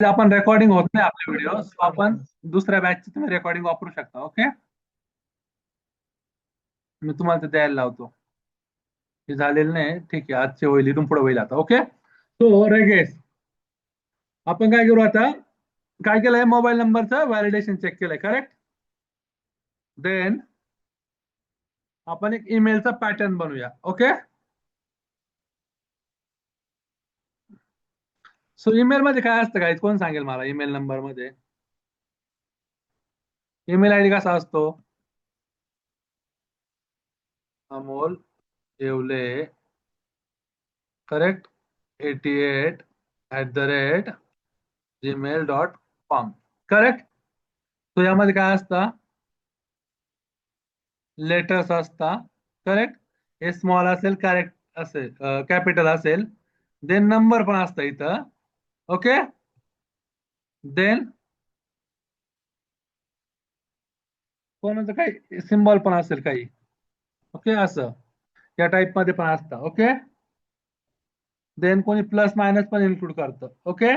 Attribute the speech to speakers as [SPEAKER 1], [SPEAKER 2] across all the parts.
[SPEAKER 1] आपण रेकॉर्डिंग होत नाही आपले व्हिडिओ, सो आपण दुसऱ्या बॅचची तुम्ही रेकॉर्डिंग वापरू शकता. ओके, मी तुम्हाला ते द्यायला लावतो. हे झालेलं नाही, ठीक आहे, आजचे होईल, इथून पुढे होईल आता. ओके, सो रेगेस आपण काय करू आता? काय केलंय, मोबाईल नंबरचं व्हॅलिडेशन चेक केलंय, करेक्ट. देन आपण एक ईमेलचा पॅटर्न बनवूया. ओके, सो ईमेल मध्ये काय असतं, काय कोण सांगेल मला? ईमेल नंबर मध्ये ईमेल आयडी कसा असतो? Amol Yewale, correct, 88@gmail.com, correct. तो यामध्ये काय असतं? लेटर्स असता, करेक्ट. हे स्मॉल असेल, करेक्ट असेल, कॅपिटल असेल. देन नंबर पण असतं इथं. ओके, देन कोणाचं काही सिम्बॉल पण असेल काही. ओके, असं या टाईप मध्ये पण असतं. ओके, देन कोणी प्लस मायनस पण इन्क्लूड करतं. ओके,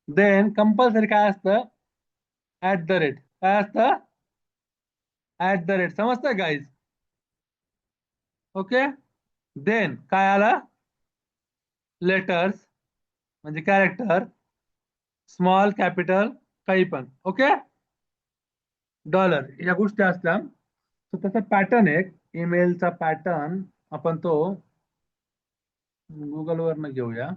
[SPEAKER 1] देन कंपल्सरी काय असतं? At the rate. काय असतं? ऍट द रेट, समजतंय गाईज? ओके, देन काय आलं? लेटर्स म्हणजे कॅरेक्टर, स्मॉल कॅपिटल काही पण. ओके, डॉलर या गोष्टी असतात. तर त्याचा पॅटर्न एक ईमेलचा पॅटर्न आपण तो गुगल वरनं घेऊया.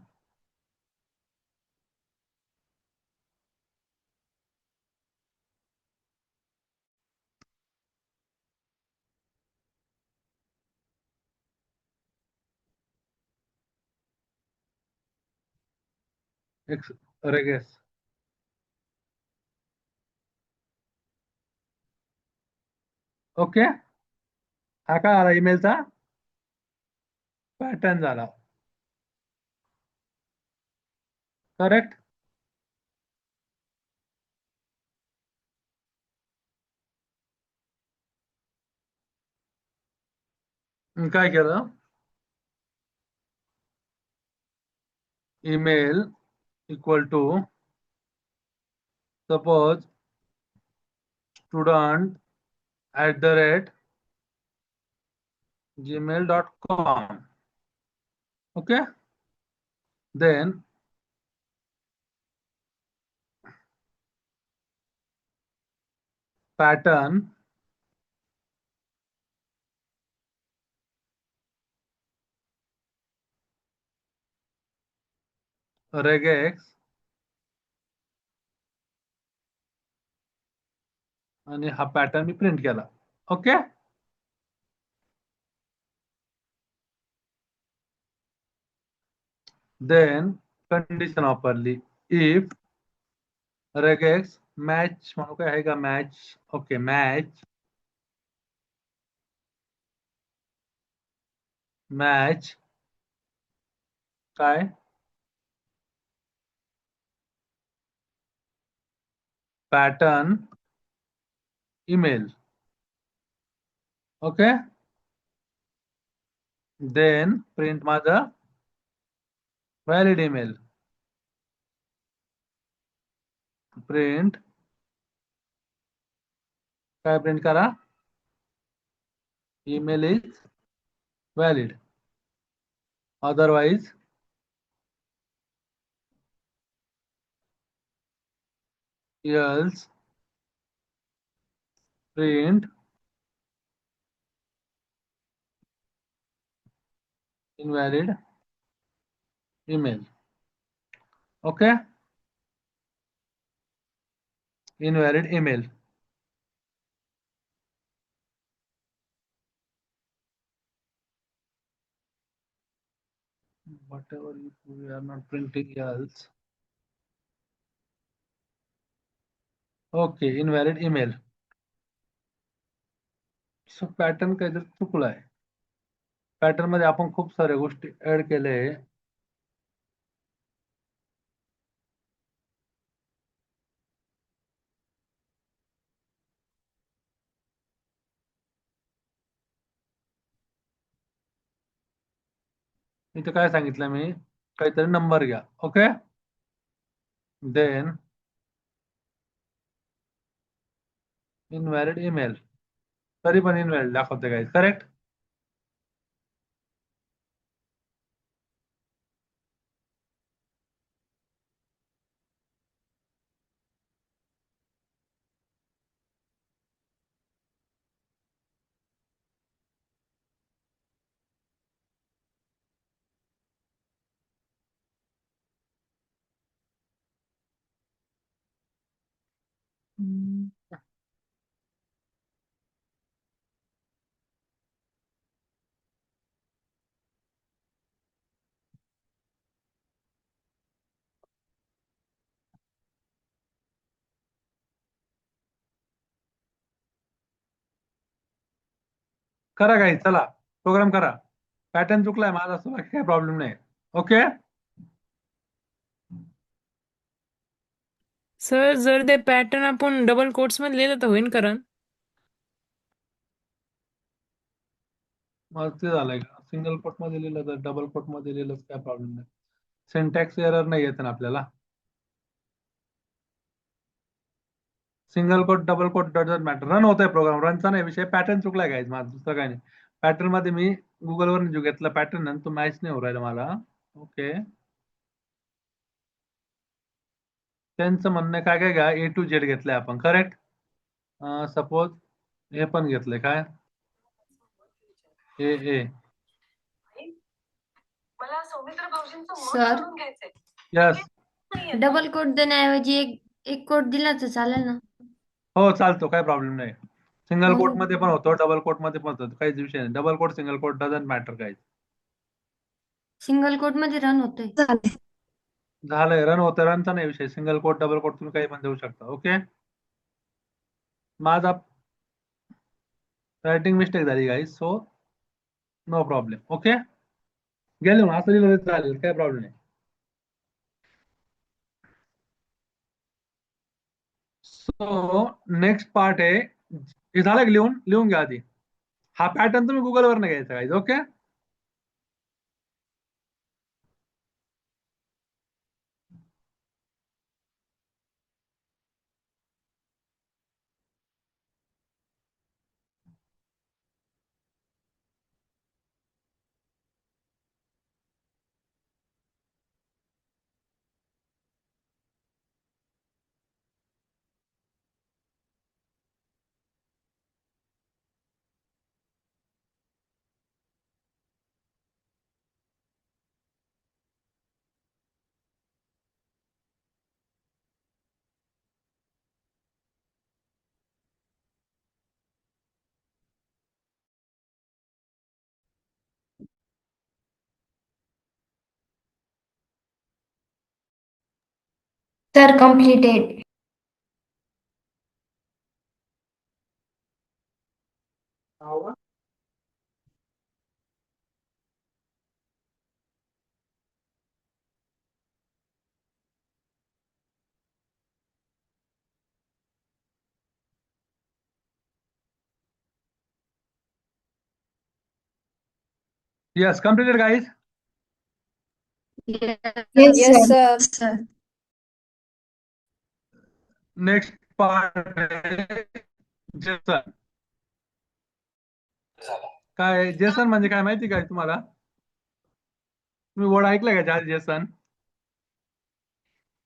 [SPEAKER 1] एक रेगेस. ओके, हा काय आला ईमेलचा पॅटर्न झाला, करेक्ट. काय केलं? Email equal to suppose student @gmail.com. Okay, then pattern regex आणि हा पॅटर्न मी प्रिंट केला. ओके, देन कंडिशन वापरली. इफ रेगेक्स मॅच म्हणू काय आहे का? मॅच. ओके, मॅच मॅच काय? Pattern email. Okay, then print माझं व्हॅलिड ईमेल. प्रिंट काय प्रिंट करा? Email is valid, otherwise else print invalid email. Okay, invalid email. whatever if we are not printing else. Okay, invalid email. So pattern काहीतरी चुकलाय. Pattern मध्ये आपण खूप साऱ्या गोष्टी add केले. इथे काय सांगितलं मी? काहीतरी नंबर घ्या. ओके, देन इनव्हॅलिड ईमेल, तरी पण इनव्हॅलिड दाखवते गाईज. करेक्ट. करा गाईज, चला प्रोग्राम करा. पॅटर्न चुकलाय माझा, असं बाकी काही प्रॉब्लेम नाही. ओके.
[SPEAKER 2] सर जर ते पॅटर्न आपण डबल कोट्स मध्ये लिहिलं तर होईन कारण
[SPEAKER 1] मग ते झालंय का, सिंगल कोट मध्ये लिहिलं तर डबल कोट मध्ये लिहिलं तर काय प्रॉब्लेम नाही. सिंटॅक्स एरर नाही येत ना आपल्याला. Single quote double quote doesn't matter. Run होतोय प्रोग्राम, रनचा नाही विषय. पॅटर्न चुकलाय गाईज माझा, दुसरं काय नाही. पॅटर्न मध्ये मी गुगलवर जो घेतला पॅटर्न तो मॅच नाही होऊ राहिला मला. ओके. त्यांचं म्हणणं काय काय घ्या, A to Z घेतलंय आपण. करेक्ट. सपोज हे पण घेतलंय काय, ए.
[SPEAKER 3] मला सौमित्र भाऊजींचं मत
[SPEAKER 4] सर
[SPEAKER 3] जाणून घ्यायचंय.
[SPEAKER 1] यस.
[SPEAKER 4] डबल कोट देण्याऐवजी एक कोट दिला तर चालेल ना?
[SPEAKER 1] हो चालतो, काय प्रॉब्लेम नाही. सिंगल कोट
[SPEAKER 4] हो.
[SPEAKER 1] मध्ये पण होतो, डबल कोट मध्ये पण होतो, काहीच विषय नाही. Double quote single quote doesn't matter काहीच.
[SPEAKER 4] सिंगल कोट मध्ये रन होतोय.
[SPEAKER 1] झालंय, रन होतं, रनचा नाही विषय. सिंगल कोट डबल कोट तुम्ही काही पण देऊ शकता. ओके. माझा रायटिंग मिस्टेक झाली guys, so no problem. Okay. गेलो ना, असं लिहिलं तरी चालेल, काय प्रॉब्लेम नाही. सो नेक्स्ट पार्ट आहे, हे झालं की लिहून लिहून घ्या आधी. हा पॅटर्न तुम्ही गुगलवर नाही घ्यायचा guys. Okay.
[SPEAKER 4] Sir completed.
[SPEAKER 1] Yes, completed guys.
[SPEAKER 4] Yes, sir.
[SPEAKER 1] Next part Jason. काय जेसन म्हणजे काय माहिती काय तुम्हाला? तुम्ही वर्ड ऐकलंय का जेसन?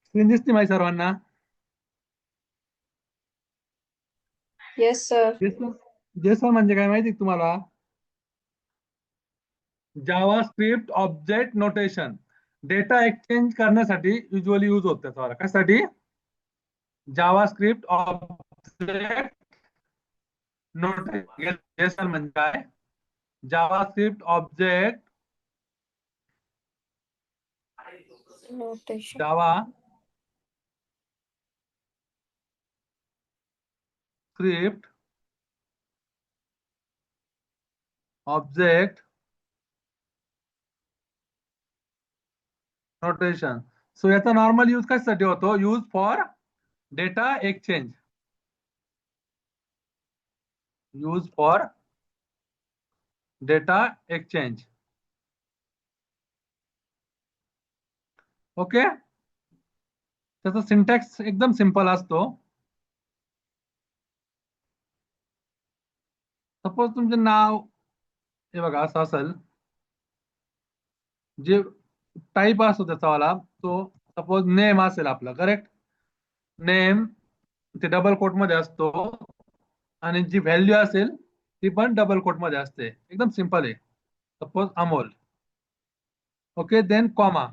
[SPEAKER 1] स्क्रीन दिसते माहिती सर्वांना?
[SPEAKER 3] Yes sir.
[SPEAKER 1] जेसन जेसन म्हणजे काय माहिती तुम्हाला? JavaScript object notation. Data exchange करण्यासाठी युजली यूज होत त्याचा. कशासाठी? JavaScript object notation. JSON म्हणजे काय? JavaScript object
[SPEAKER 3] notation.
[SPEAKER 1] JavaScript object notation. So याचा नॉर्मल यूज कशासाठी होतो? Use for data exchange. Use for data exchange. Okay. त्याचा सिंटॅक्स एकदम सिंपल असतो. सपोज तुमचे नाव हे बघा असं असेल, जे टाईप असतो त्याचावाला तो सपोज नेम असेल आपला, करेक्ट. नेम ते डबल कोट मध्ये असतो आणि जी व्हॅल्यू असेल ती पण डबल कोट मध्ये असते. एकदम सिंपल आहे. Suppose Amol. Okay, then comma,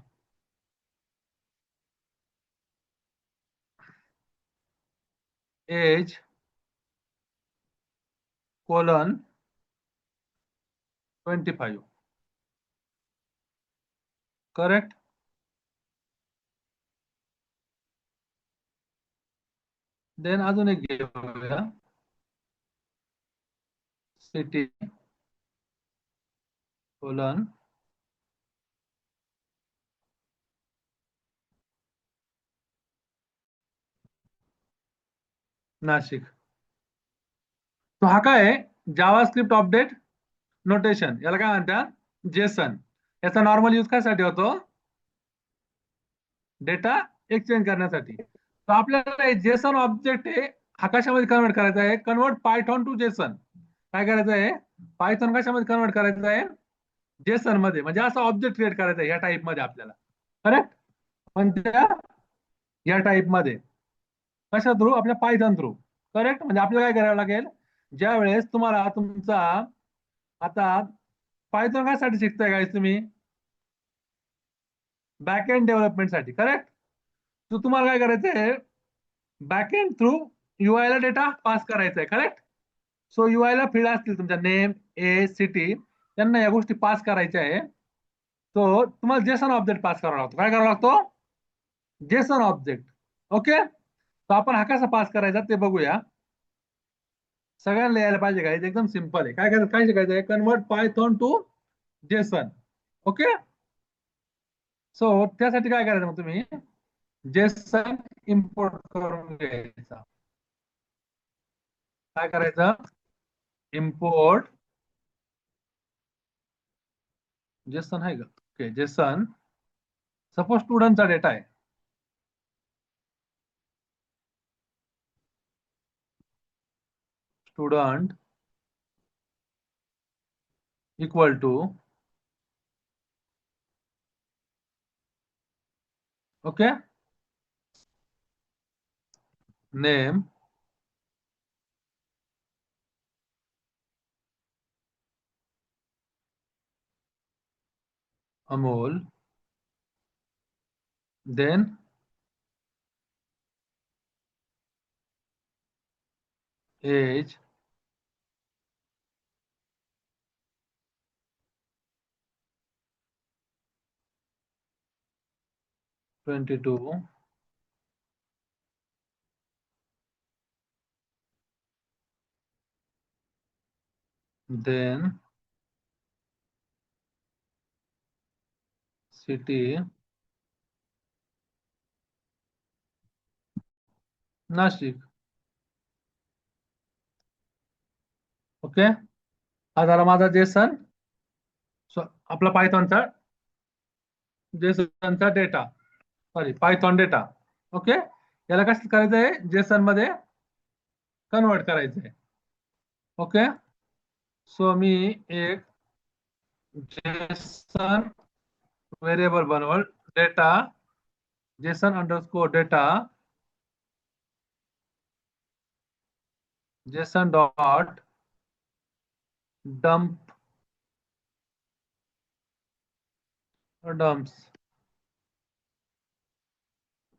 [SPEAKER 1] age colon 25, correct. Then अजून एक घेऊया, सिटी कोलन नाशिक. तो हा काय आहे, जावास्क्रिप्ट अपडेट नोटेशन, याला काय म्हणतात, जेसन. याचा नॉर्मल यूज कशासाठी होतो, डेटा एक्सचेंज करण्यासाठी. तर आपल्याला जेसन ऑब्जेक्ट आहे हा कशामध्ये कन्वर्ट करायचा आहे, कन्वर्ट पायथॉन टू जेसन. काय करायचं आहे, पायथॉन कशामध्ये कन्वर्ट करायचं आहे, जेसन मध्ये. म्हणजे असा ऑब्जेक्ट क्रिएट करायचा आहे या टाईप मध्ये आपल्याला, करेक्ट. पण त्या या टाईप मध्ये कशा थ्रू, आपल्या पायथॉन थ्रू, करेक्ट. म्हणजे आपल्याला काय करावं लागेल, ज्या वेळेस तुम्हाला तुमचा आता पायथॉन कशासाठी शिकताय काय तुम्ही, बॅकएंड डेव्हलपमेंटसाठी, करेक्ट. तर तुम्हाला काय करायचंय, बॅकएंड थ्रू युआय ला डेटा पास करायचा आहे, करेक्ट. सो युआय ला फील्ड असतील तुमच्या नेम, ए, सिटी, त्यांना या गोष्टी पास करायच्या आहे. तो तुम्हाला जेसन ऑब्जेक्ट पास करावा लागतो. काय करावा लागतो, जेसन ऑब्जेक्ट. ओके, तर आपण हा कसा पास करायचा ते बघूया. सगळ्यांना यायला पाहिजे काय, एकदम सिंपल आहे. काय करायचं, काय शिकायचं आहे, convert Python to JSON. Okay, so त्यासाठी काय करायचं मग तुम्ही, जेसन इम्पोर्ट करून घ्यायचा. काय करायचं, इम्पोर्ट जेसन आहे का, ओके. जेसन सपोज स्टुडंटचा डेटा आहे, student equal to, okay, name Amol, then age twenty two, then city Nashik. Okay, हा झाला माझा जेसन, आपला पायथॉनचा जेसनचा data, sorry Python data. Okay, याला कसं करायचं आहे, जेसन मध्ये कन्वर्ट करायचं आहे. ओके, सो मी एक जेसन व्हेरिएबल बनवल, data JSON underscore data, JSON dot dump dumps,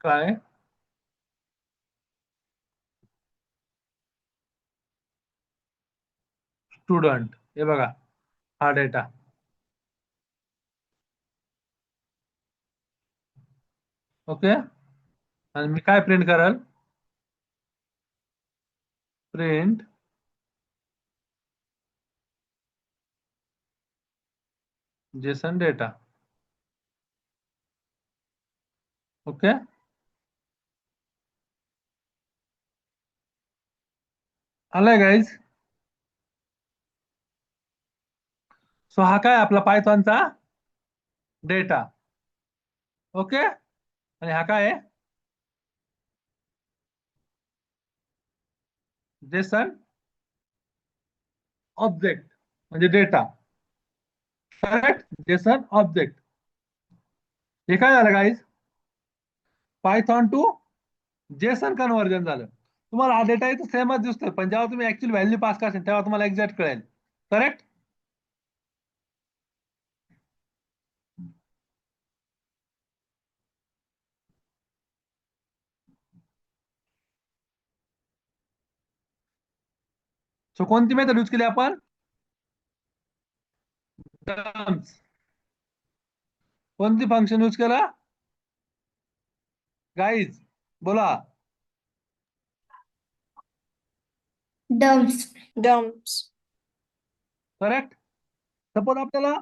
[SPEAKER 1] काय स्टुडंट, हे बघा हा डेटा. ओके, आणि मी काय प्रिंट कराल, प्रिंट जेसन डेटा. ओके, आलाय गाईज. सो हा काय आपला पायथॉनचा डेटा. ओके, आणि हा काय आहे, जेसन ऑब्जेक्ट म्हणजे डेटा. Correct, JSON object. हे काय झालं guys, Python to JSON conversion झालं. तुम्हाला हा डेटा इथं सेमच दिसतोय, पण जेव्हा तुम्ही ऍक्च्युअली व्हॅल्यू पास करशाल तेव्हा तुम्हाला एक्झॅक्ट कळेल. करेक्ट. सो कोणती मेथड यूज केली आपण, डम्स. कोणती फंक्शन यूज केला गाईज, बोला.
[SPEAKER 4] डम्स.
[SPEAKER 3] डम्प्स.
[SPEAKER 1] करेक्ट. सपोज आपल्याला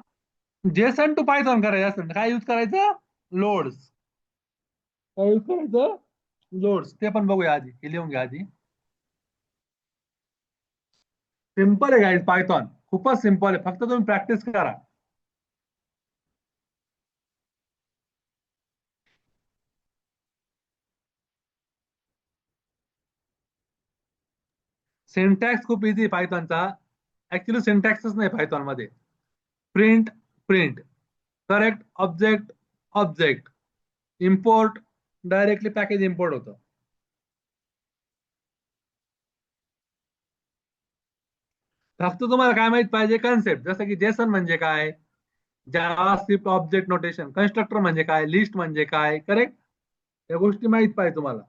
[SPEAKER 1] जेसन टू पायथॉन करायचं असेल तर काय यूज करायचं, लोड्स. काय यूज करायचं, लोड्स. ते पण बघूया आधी, हे लिहून घ्या आधी. सिंपल आहे गाईज, पायथॉन खूपच सिंपल आहे, फक्त तुम्ही प्रॅक्टिस करा. सिंटॅक्स खूप इझी पायथॉनचा. ऍक्च्युली सिंटॅक्सच नाही पायथॉन मध्ये. Print, print. Correct, object, object. Import, directly package import होतं. फक्त तुम्हाला काय माहित पाहिजे, कन्सेप्ट. जसं की जेसन म्हणजे काय, जावास्क्रिप्ट ऑब्जेक्ट नोटेशन, कन्स्ट्रक्टर म्हणजे काय, लिस्ट म्हणजे काय. करेक्ट, या गोष्टी माहित पाहिजे तुम्हाला.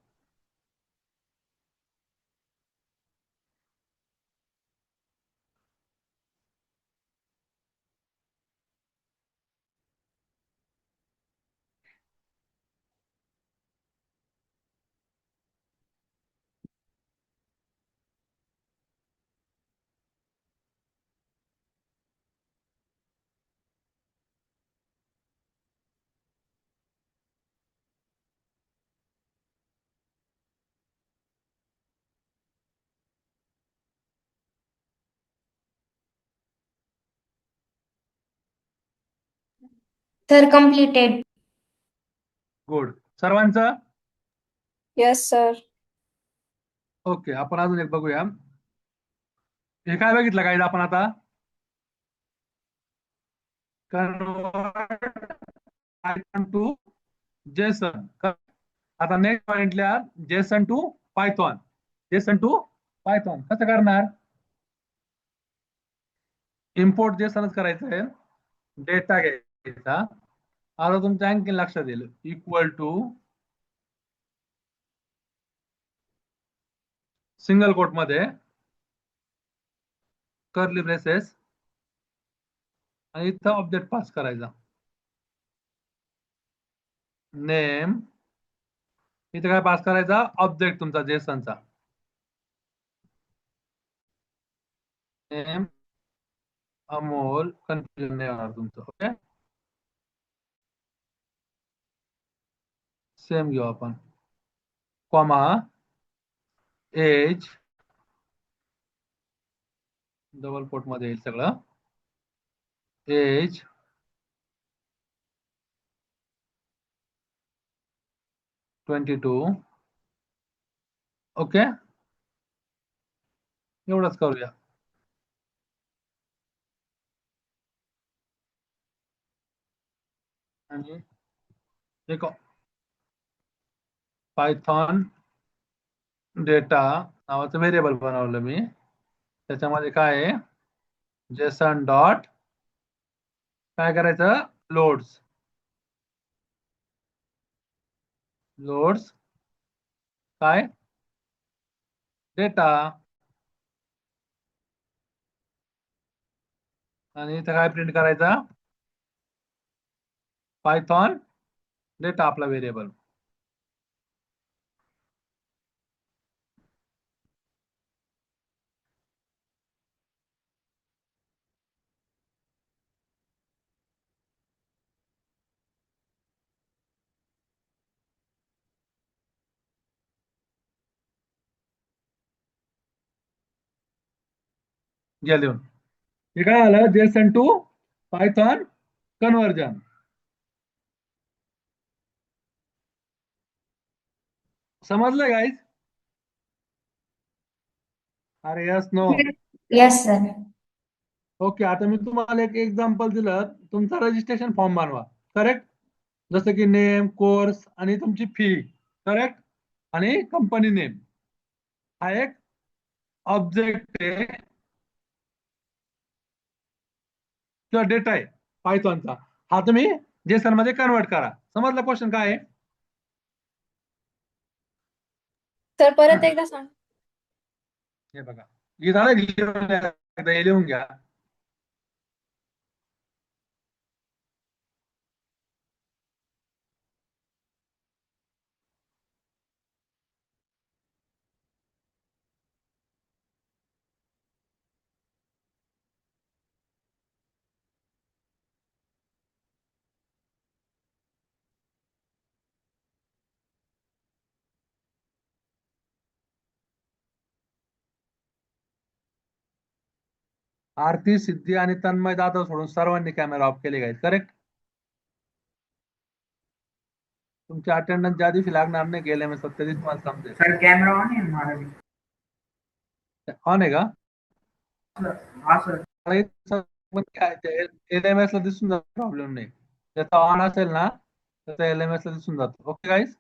[SPEAKER 4] Sir completed.
[SPEAKER 1] गुड. सर्वांचं
[SPEAKER 3] येस सर.
[SPEAKER 1] ओके. आपण अजून एक बघूया. हे काय बघितलं काय आपण आता, पायथॉन टू जेसन. आता नेक्स्ट पॉइंट लिहा, JSON to Python. JSON to Python कसं करणार, इम्पोर्ट जेसनच करायचं आहे. डेटा घ्यायचा. आता तुमच्या आणखी लक्षात येईल, इक्वल टू सिंगल कोट मध्ये कर्ली ब्रेसेस आणि इथं ऑब्जेक्ट पास करायचा, नेम. इथे काय पास करायचा, ऑब्जेक्ट तुमचा जेसनचा, नेम अमोल. कन्फ्युजन नाही होणार तुमचं. ओके, सेम घेऊ आपण, कॉमा, एज, डबल कोट मध्ये येईल सगळं, एज 22. ओके, एवढंच करूया. आणि एक पायथॉन डेटा नावाचं व्हेरिएबल बनवलं मी. त्याच्यामध्ये काय आहे, जेसन डॉट काय करायचं, लोड्स. लोड्स काय, डेटा. आणि इथं काय प्रिंट करायचा, पायथॉन डेटा आपला व्हेरिएबल. घ्या लिहून. हे काय आलं, जेसन टू पायथॉन कन्व्हर्जन. समजलं गाईज. अरे yes no.
[SPEAKER 4] Yes, sir.
[SPEAKER 1] Okay, आता मी तुम्हाला एक एक्झाम्पल दिलं. तुमचा रजिस्ट्रेशन फॉर्म बनवा. करेक्ट. जसं की नेम, कोर्स आणि तुमची फी. करेक्ट. आणि कंपनी नेम. हा एक ऑब्जेक्ट आहे किंवा डेटा आहे पायथॉनचा. हा तुम्ही जेसन मध्ये कन्वर्ट करा. समजलं क्वेश्चन काय आहे?
[SPEAKER 3] सर परत एकदा सांग.
[SPEAKER 1] हे बघा, हे झालं लिहून घ्या. एकदा हे लिहून घ्या. आरती, सिद्धी आणि तन्मय जाधव सोडून सर्वांनी कॅमेरा ऑफ केले गाईज. करेक्ट. तुमची अटेंडन्स ज्या दिवशी लागणार नाही गेले मी सत्य दिवशी तुम्हाला समजेल.
[SPEAKER 5] सर कैमरा ऑन है हमारा भी।
[SPEAKER 1] ऑन आहे का?
[SPEAKER 5] हाँ सर।
[SPEAKER 1] एलएमएस ला दिसून जातो, प्रॉब्लेम नाही. ज्याचा ऑन असेल ना त्याचा एलएमएस ला दिसून जातो. Okay guys.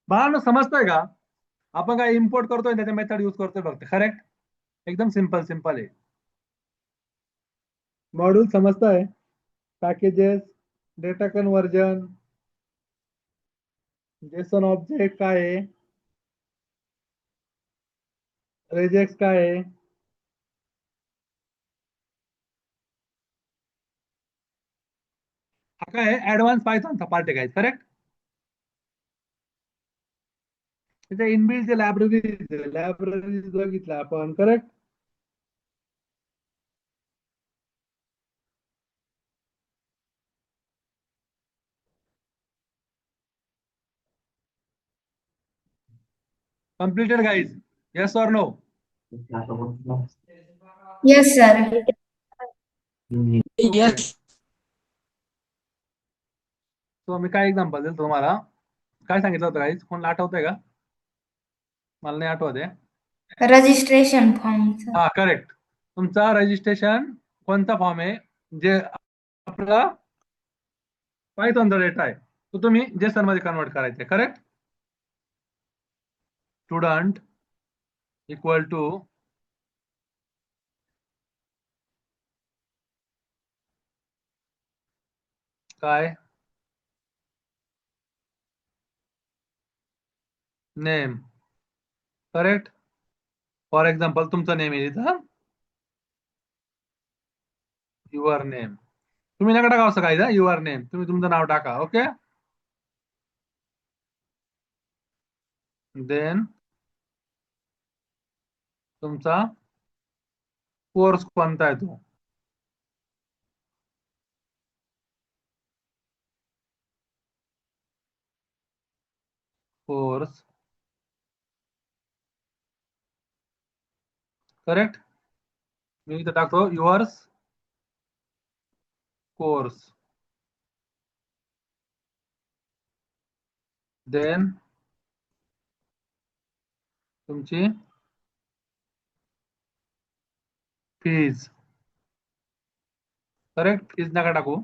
[SPEAKER 1] बाळांनो समजतंय का? आपण काय इम्पोर्ट करतोय त्याच्या मेथड यूज करतोय फक्त. करेक्ट. एकदम सिंपल सिंपल आहे. मॉड्यूल समजतंय? Packages, data conversion, Jason object काय आहे, रेजेक्स काय आहे, हा काय आहे ऍडव्हान्स पायथॉनचा पार्ट आहे. करेक्ट. त्याच्या इनबिल्ड लायब्ररी बघितलं आपण. Correct. Completed guys? Yes or no?
[SPEAKER 4] Yes, sir.
[SPEAKER 2] Yes.
[SPEAKER 1] So मी काय एक्झाम्पल देईल तुम्हाला. काय सांगितलं होतं गाईज? कोणाला आठवतंय का? मला नाही आठवत आहे.
[SPEAKER 4] Registration form, sir.
[SPEAKER 1] हा करेक्ट. तुमचा रजिस्ट्रेशन कोणता फॉर्म आहे? जे आपला पायथॉनचा डेटा आहे तो तुम्ही जेसन मध्ये कन्वर्ट करायचा आहे. करेक्ट. स्टुडंट इक्वल टू काय? नेम. करेक्ट. फॉर एक्झाम्पल तुमचं नेम आहे इथं, युअर नेम. तुम्ही नका टाका असं काय, युअर नेम तुम्ही तुमचं नाव टाका. ओके. देन तुमचा कोर्स कोणता आहे तो. कोर्स. करेक्ट. मी इथं टाकतो युअर्स कोर्स. देन तुमची फीज. करेक्ट. फीज नका टाकू.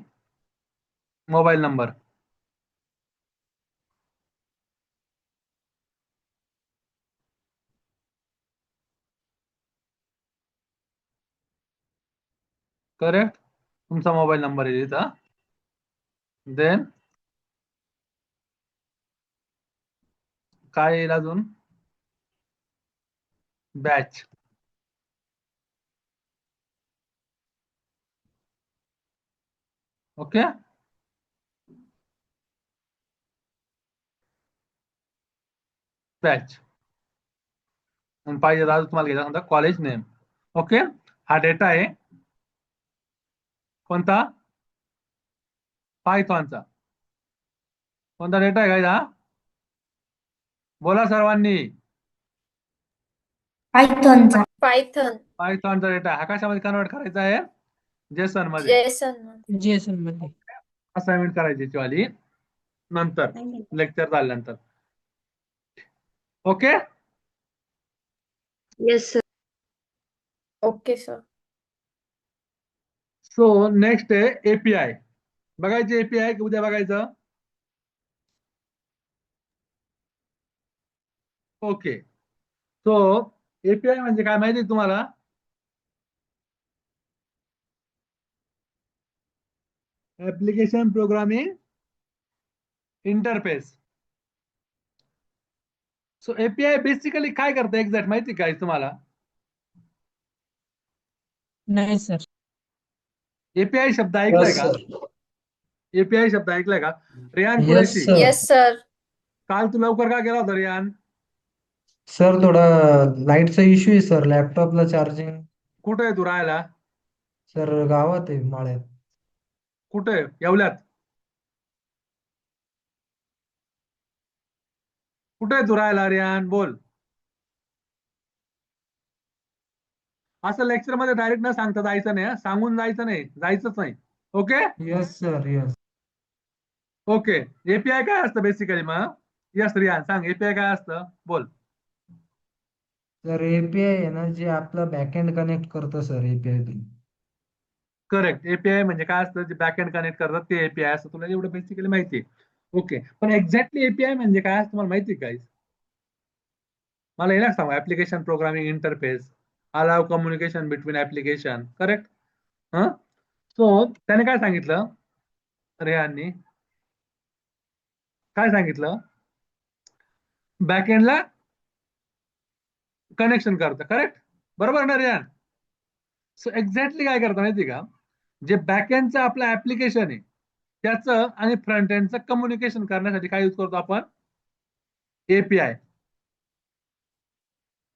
[SPEAKER 1] Mobile number. करेक्ट. तुमचा मोबाईल नंबर आहे इथं. देन काय येईल अजून? बॅच. ओके. बॅच. पाहिजे तर अजून तुम्हाला घ्यायचा समजा कॉलेज नेम. ओके. हा डेटा आहे कोणता? पायथॉनचा. कोणता डेटा आहे का हा? बोला सर्वांनी.
[SPEAKER 4] पायथॉनचा.
[SPEAKER 3] पायथन
[SPEAKER 1] पायथॉनचा डेटा हा कशामध्ये कन्वर्ट करायचा आहे? जेसन मध्ये.
[SPEAKER 3] जेसन
[SPEAKER 2] जेसन मध्ये.
[SPEAKER 1] असाइनमेंट करायची ती वाली नंतर लेक्चर झाल्यानंतर. Okay.
[SPEAKER 4] Yes sir.
[SPEAKER 3] Okay sir.
[SPEAKER 1] So next आहे एपीआय. बघायचे एपीआय की उद्या बघायचं? ओके. सो एपीआय म्हणजे काय माहिती आहे तुम्हाला? Application programming interface. So API basically काय करतं एक्झॅक्ट माहिती काय तुम्हाला?
[SPEAKER 2] नाही सर.
[SPEAKER 1] एपीआय शब्द ऐकलाय का? एपीआय शब्द ऐकलाय का? Riyan Qureshi,
[SPEAKER 3] yes sir.
[SPEAKER 1] काल तू लवकर का गेला होता रियान?
[SPEAKER 6] सर थोडा लाईटचा इश्यू आहे सर, लॅपटॉपला चार्जिंग.
[SPEAKER 1] कुठे आहे तू राहायला?
[SPEAKER 6] सर गावात आहे, माळ्यात.
[SPEAKER 1] कुठे आहे? येवल्यात? कुठे आहे तू राहायला रियान? बोल. असं लेक्चर मध्ये डायरेक्ट न सांगता जायचं नाही, सांगून जायचं नाही, जायचंच नाही. Okay.
[SPEAKER 6] Yes sir, yes.
[SPEAKER 1] Okay. API काय असतं बेसिकली मग? यस रियान सांग, एपीआय काय असतं? बोल.
[SPEAKER 6] सर एपीआय आहे ना, जे आपलं बॅकएंड कनेक्ट करतं सर एपीआय तून.
[SPEAKER 1] करेक्ट. एपीआय म्हणजे काय असतं? जे बॅकएंड कनेक्ट करतात ते एपीआय असतं. तुला एवढं बेसिकली माहिती आहे. ओके. पण एक्झॅक्टली एपीआय म्हणजे काय असतं मला माहिती आहे का? मला हे ना सांगा. Application programming interface allow communication between application. Correct. हा. सो त्याने काय सांगितलं रेहाननी? काय सांगितलं? बॅकएंडला कनेक्शन करतं. करेक्ट. बरोबर ना रेहान? सो एक्झॅक्टली काय करतं माहिती का? जे बॅकएंडचं आपलं ऍप्लिकेशन आहे त्याचं आणि फ्रंट एंडचं कम्युनिकेशन करण्यासाठी काय यूज करतो आपण? एपीआय.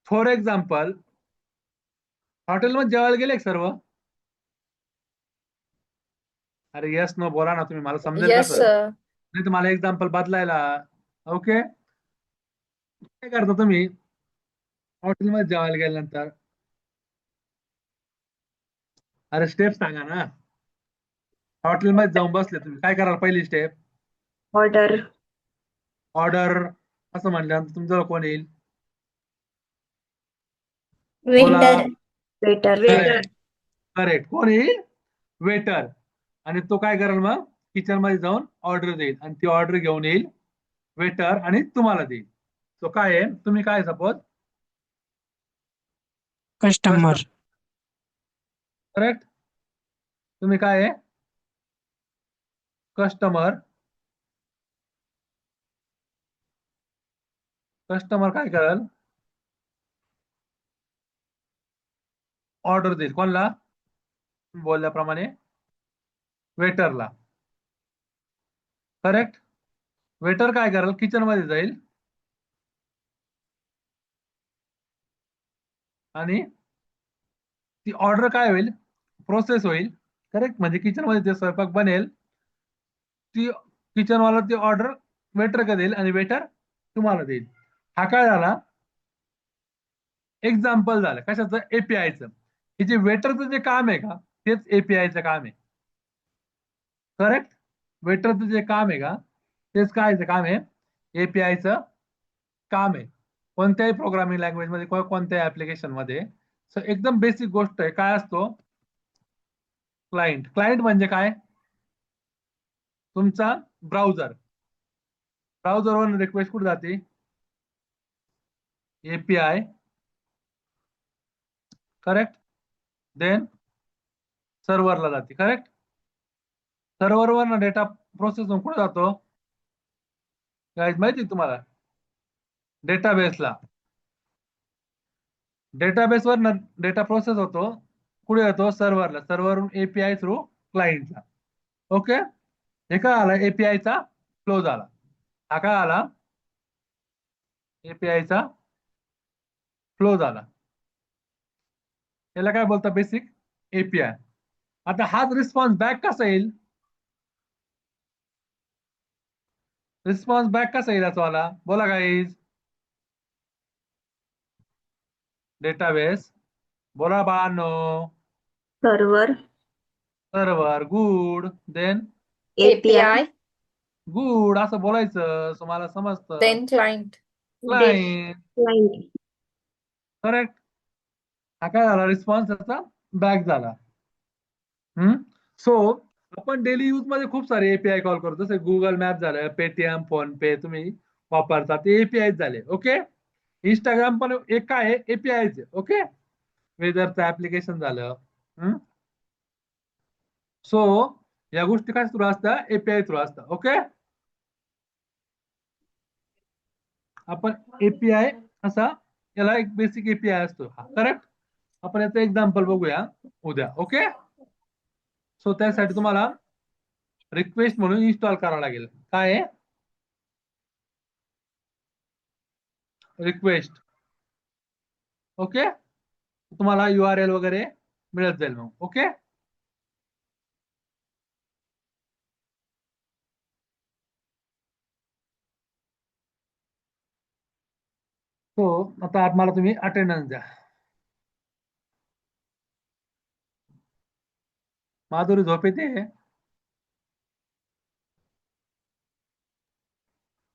[SPEAKER 1] फॉर एक्झाम्पल हॉटेलमध्ये जेवायला गेले का सर्व? अरे यस नो बोला ना तुम्ही, मला समजेल
[SPEAKER 3] यस
[SPEAKER 1] कसं?
[SPEAKER 3] सर.
[SPEAKER 1] नाही तर मला एक्झाम्पल बदलायला. ओके. काय करता तुम्ही हॉटेलमध्ये जेवायला गेल्यानंतर? अरे स्टेप सांगा ना. हॉटेलमध्ये जाऊन बसले तुम्ही, काय कराल पहिली स्टेप?
[SPEAKER 4] ऑर्डर.
[SPEAKER 1] ऑर्डर. असं म्हटल्यानंतर तुमचं कोण येईल? बोला.
[SPEAKER 4] वेटर. वेटर.
[SPEAKER 1] करेक्ट. करेक्ट. कोण येईल? वेटर. आणि तो काय करेल मग? किचन मध्ये जाऊन ऑर्डर देईल आणि ती ऑर्डर घेऊन येईल वेटर आणि तुम्हाला देईल. तो काय आहे? तुम्ही काय सपोज
[SPEAKER 2] कस्टमर.
[SPEAKER 1] करेक्ट. तुम्ही काय आहे? कस्टमर. कस्टमर काय करेल? ऑर्डर देईल. कोणला? बोलल्याप्रमाणे वेटरला. करेक्ट. वेटर काय करेल? किचन मध्ये जाईल आणि ती ऑर्डर काय होईल? प्रोसेस होईल. करेक्ट. म्हणजे किचन मध्ये जे स्वयंपाक बनेल ती किचनवाला ती ऑर्डर वेटर का देईल आणि वेटर तुम्हाला देईल. हा काय झाला? एक्झाम्पल झालं कशाचं? एपीआयचं. हे जे वेटरचं जे काम आहे का तेच एपीआयचं काम आहे. करेक्ट. वेटरचं जे काम आहे का तेच कायचं काम आहे? एपीआयचं काम आहे. कोणत्याही प्रोग्रामिंग लँग्वेज मध्ये किंवा कोणत्याही ऍप्लिकेशन मध्ये. सो एकदम बेसिक गोष्ट आहे. काय असतो? क्लायंट. क्लायंट म्हणजे काय? तुमचा ब्राउझर. ब्राउझरवर रिक्वेस्ट कुठे जाते? एपीआय. करेक्ट. देन सर्व्हरला जाते. करेक्ट. सर्व्हरवर डेटा प्रोसेस होऊन कुठे जातो? काय माहिती तुम्हाला? डेटाबेसला. डेटाबेसवर डेटा प्रोसेस होतो. कुठे येतो? सर्व्हरला. सर्व्हरवरून एपीआय थ्रू क्लायंटला. ओके. हे काय आला? एपीआयचा फ्लो झाला. हा काय आला? एपीआयचा फ्लो झाला. याला काय बोलतात? Basic API. आता हाच रिस्पॉन्स बॅक कसा येईल? रिस्पॉन्स बॅक कसा येईल याचा वाला बोला गाईज. डेटाबेस बोला बाळांनो.
[SPEAKER 7] Server
[SPEAKER 1] server good. Then
[SPEAKER 7] API
[SPEAKER 1] good असं बोलायचं तुम्हाला समजतं.
[SPEAKER 3] Then client.
[SPEAKER 1] Client
[SPEAKER 7] client
[SPEAKER 1] correct. हा काय झाला रिस्पॉन्स त्याचा बॅक झाला. सो आपण डेली यूज मध्ये खूप सारे एपीआय कॉल करतो जसे गुगल मॅप झालं, पेटीएम, फोन पे तुम्ही वापरता ते एपीआय झाले. ओके. इंस्टाग्राम पण एक काय आहे एपीआय. ओके. वेदरचं ऍप्लिकेशन झालं. सो या गोष्टी काय थ्रू असतात एपीआय थ्रू असतात. ओके. आपण एपीआय असा याला एक बेसिक एपीआय असतो हा करेक्ट. आपण याचं एक्झाम्पल बघूया उद्या. ओके. सो त्यासाठी तुम्हाला रिक्वेस्ट म्हणून इन्स्टॉल करावं लागेल. काय आहे रिक्वेस्ट. ओके. तुम्हाला URL वगैरे मिळत जाईल मग. ओके. सो आता मला तुम्ही अटेंडन्स द्या. माधुरी झोप येते.